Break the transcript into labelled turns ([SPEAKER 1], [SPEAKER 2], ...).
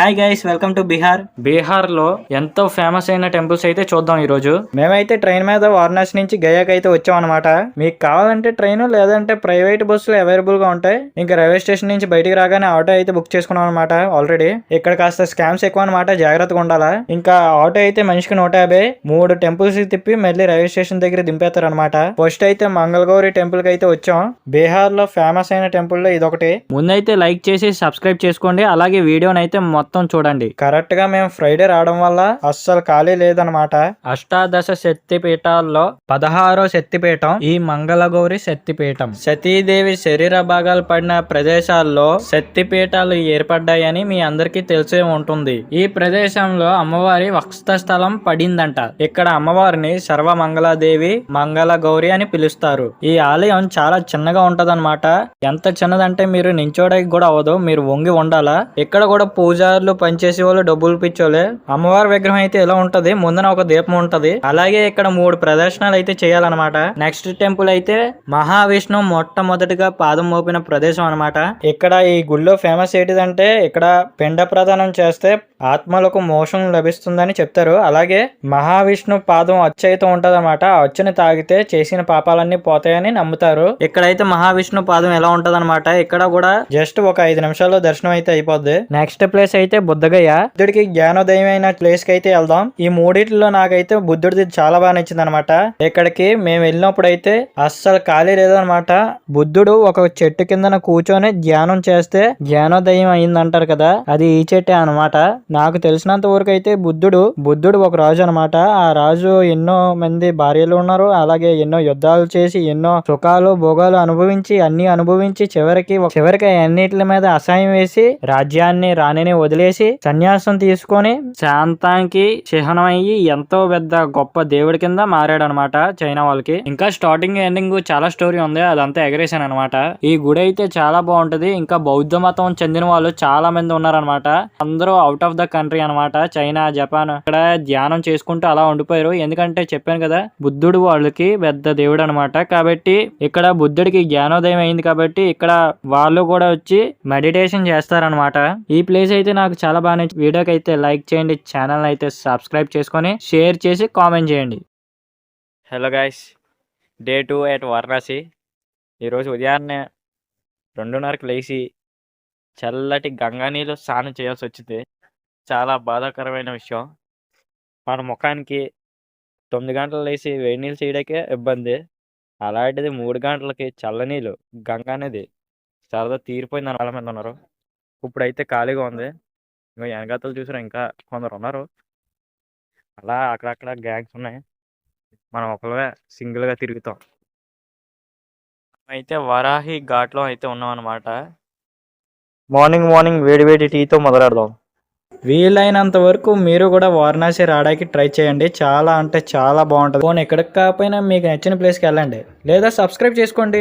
[SPEAKER 1] Hi guys, welcome to Bihar. బీహార్లో ఎంతో famous అయిన టెంపుల్స్ అయితే చూద్దాం ఈరోజు. మేమైతే ట్రైన్ మీద వారణాసి నుంచి గయాకి అయితే వచ్చాం అనమాట. మీకు కావాలంటే ట్రైన్ లేదంటే ప్రైవేట్ బస్సులు అవైలబుల్ గా ఉంటాయి. ఇంకా రైల్వే స్టేషన్ నుంచి బయటికి రాగానే ఆటో అయితే బుక్ చేసుకున్నాం అనమాట. ఆల్రెడీ ఇక్కడ కాస్త స్కామ్స్ ఎక్కువ అనమాట, జాగ్రత్తగా ఉండాలా. ఇంకా ఆటో అయితే మనిషికి 150 3 టెంపుల్స్ తిప్పి మళ్ళీ రైల్వే స్టేషన్ దగ్గర దింపేస్తారు అనమాట. ఫస్ట్ అయితే మంగళగౌరి టెంపుల్ కి అయితే వచ్చాం. బీహార్ లో ఫేమస్ అయిన టెంపుల్ లో ఇదొకటి. ముందైతే లైక్ చేసి సబ్స్క్రైబ్ చేసుకోండి, అలాగే వీడియోని అయితే మొత్తం చూడండి. కరెక్ట్ గా మేము ఫ్రైడే రావడం వల్ల అస్సలు ఖాళీ లేదనమాట. అష్టాదశ శక్తిపీఠాల్లో 16వ శక్తిపీఠం ఈ మంగళగౌరి శక్తిపీఠం. సతీదేవి శరీర భాగాలు పడిన ప్రదేశాల్లో శక్తిపీఠాలు ఏర్పడ్డాయని మీ అందరికీ తెలిసే ఉంటుంది. ఈ ప్రదేశంలో అమ్మవారి వక్ష స్థలం పడిందంట. ఇక్కడ అమ్మవారిని సర్వమంగళాదేవి మంగళగౌరి అని పిలుస్తారు. ఈ ఆలయం చాలా చిన్నగా ఉంటదన్నమాట. ఎంత చిన్నదంటే మీరు నించోడానికి కూడా అవ్వదు, మీరు వంగి ఉండాలా. ఇక్కడ కూడా పూజారులు పనిచేసే వాళ్ళు డబ్బులు పిచ్చోలే. అమ్మవారి విగ్రహం అయితే ఇలా ఉంటది, ముందున ఒక దీపం ఉంటది. అలాగే ఇక్కడ 3 ప్రదర్శనలు అయితే చేయాలన్నమాట. నెక్స్ట్ టెంపుల్ అయితే మహావిష్ణు మొట్టమొదటిగా పాదం మోపిన ప్రదేశం అనమాట. ఇక్కడ ఈ గుళ్ళో ఫేమస్ ఏంటిదంటే ఇక్కడ పిండ ప్రదానం చేస్తే ఆత్మలకు మోక్షం లభిస్తుందని చెప్తారు. అలాగే మహావిష్ణు పాదం అచ్చు అయితే ఉంటది అనమాట. ఆ అచ్చుని తాగితే చేసిన పాపాలన్నీ పోతాయని నమ్ముతారు. ఇక్కడైతే మహావిష్ణు పాదం ఎలా ఉంటది అనమాట. ఇక్కడ కూడా జస్ట్ ఒక 5 నిమిషాల్లో దర్శనం అయితే అయిపోద్ది. నెక్స్ట్ ప్లేస్ అయితే బుద్ధగయ. బుద్ధుడికి జ్ఞానోదయం అయిన ప్లేస్ కి అయితే వెళ్దాం. ఈ మూడిట్లో నాకైతే బుద్ధుడిది చాలా బాగా నచ్చింది అనమాట. ఇక్కడికి మేము వెళ్ళినప్పుడు అయితే అస్సలు ఖాళీ లేదనమాట. బుద్ధుడు ఒక చెట్టు కిందన కూర్చొని ధ్యానం చేస్తే జ్ఞానోదయం అయిందంటారు కదా, అది ఈ చెట్టే అనమాట. నాకు తెలిసినంత వరకు అయితే బుద్ధుడు ఒక రాజు అనమాట. ఆ రాజు ఎన్నో మంది భార్యలు ఉన్నారు. అలాగే ఎన్నో యుద్ధాలు చేసి ఎన్నో సుఖాలు భోగాలు అనుభవించి చివరికి అన్నిటి మీద అసహాయం వేసి రాజ్యాన్ని రాణిని వదిలేసి సన్యాసం తీసుకొని శాంతానికి చిహ్నం అయ్యి ఎంతో పెద్ద గొప్ప దేవుడి కింద మారాడు అనమాట చైనా వాళ్ళకి. ఇంకా స్టార్టింగ్ ఎండింగ్ చాలా స్టోరీ ఉంది, అదంతా ఎగరేసాను అనమాట. ఈ గుడి అయితే చాలా బాగుంటది. ఇంకా బౌద్ధ మతం చెందిన వాళ్ళు చాలా మంది ఉన్నారనమాట. అందరూ అవుట్ ఆఫ్ ద కంట్రీ అనమాట. చైనా, జపాన్ ఇక్కడ ధ్యానం చేసుకుంటూ అలా ఉండిపోయారు. ఎందుకంటే చెప్పాను కదా, బుద్ధుడు వాళ్ళకి పెద్ద దేవుడు అనమాట. కాబట్టి ఇక్కడ బుద్ధుడికి జ్ఞానోదయం అయింది కాబట్టి ఇక్కడ వాళ్ళు కూడా వచ్చి మెడిటేషన్ చేస్తారనమాట. ఈ ప్లేస్ అయితే నాకు చాలా బాగా నచ్చింది. వీడియోకి అయితే లైక్ చేయండి, ఛానల్ అయితే సబ్స్క్రైబ్ చేసుకొని షేర్ చేసి కామెంట్ చేయండి. Hello guys, day 2 at Varanasi. ఈరోజు ఉదయాన్నే 2:30కి లేచి చల్లటి గంగా నీళ్ళు స్నానం చేయాల్సి వచ్చింది. చాలా బాధాకరమైన విషయం. మన ముఖానికి 9 గంటలు లేచి వేడి నీళ్ళు చేయడానికే ఇబ్బంది, అలాంటిది 3 గంటలకి చల్లనీళ్ళు గంగా అనేది సరదా తీరిపోయింది అని వాళ్ళ మీద ఉన్నారు. ఇప్పుడైతే ఖాళీగా ఉంది. ఇంకా వెనకాతలు చూసారా, ఇంకా కొందరు ఉన్నారు. అలా అక్కడక్కడ గ్యాంగ్స్ ఉన్నాయి. మనం ఒకళ్ళే సింగిల్గా తిరుగుతాం. అయితే వరాహి ఘాట్లో అయితే ఉన్నాం అనమాట. మార్నింగ్ వేడి టీతో మొదలెడదాం. వీలైనంత వరకు మీరు కూడా వారణాసి రావడానికి ట్రై చేయండి. చాలా అంటే చాలా బాగుంటుంది. ఫోన్ ఎక్కడికి కాకపోయినా మీకు నచ్చిన ప్లేస్కి వెళ్ళండి, లేదా సబ్స్క్రైబ్ చేసుకోండి.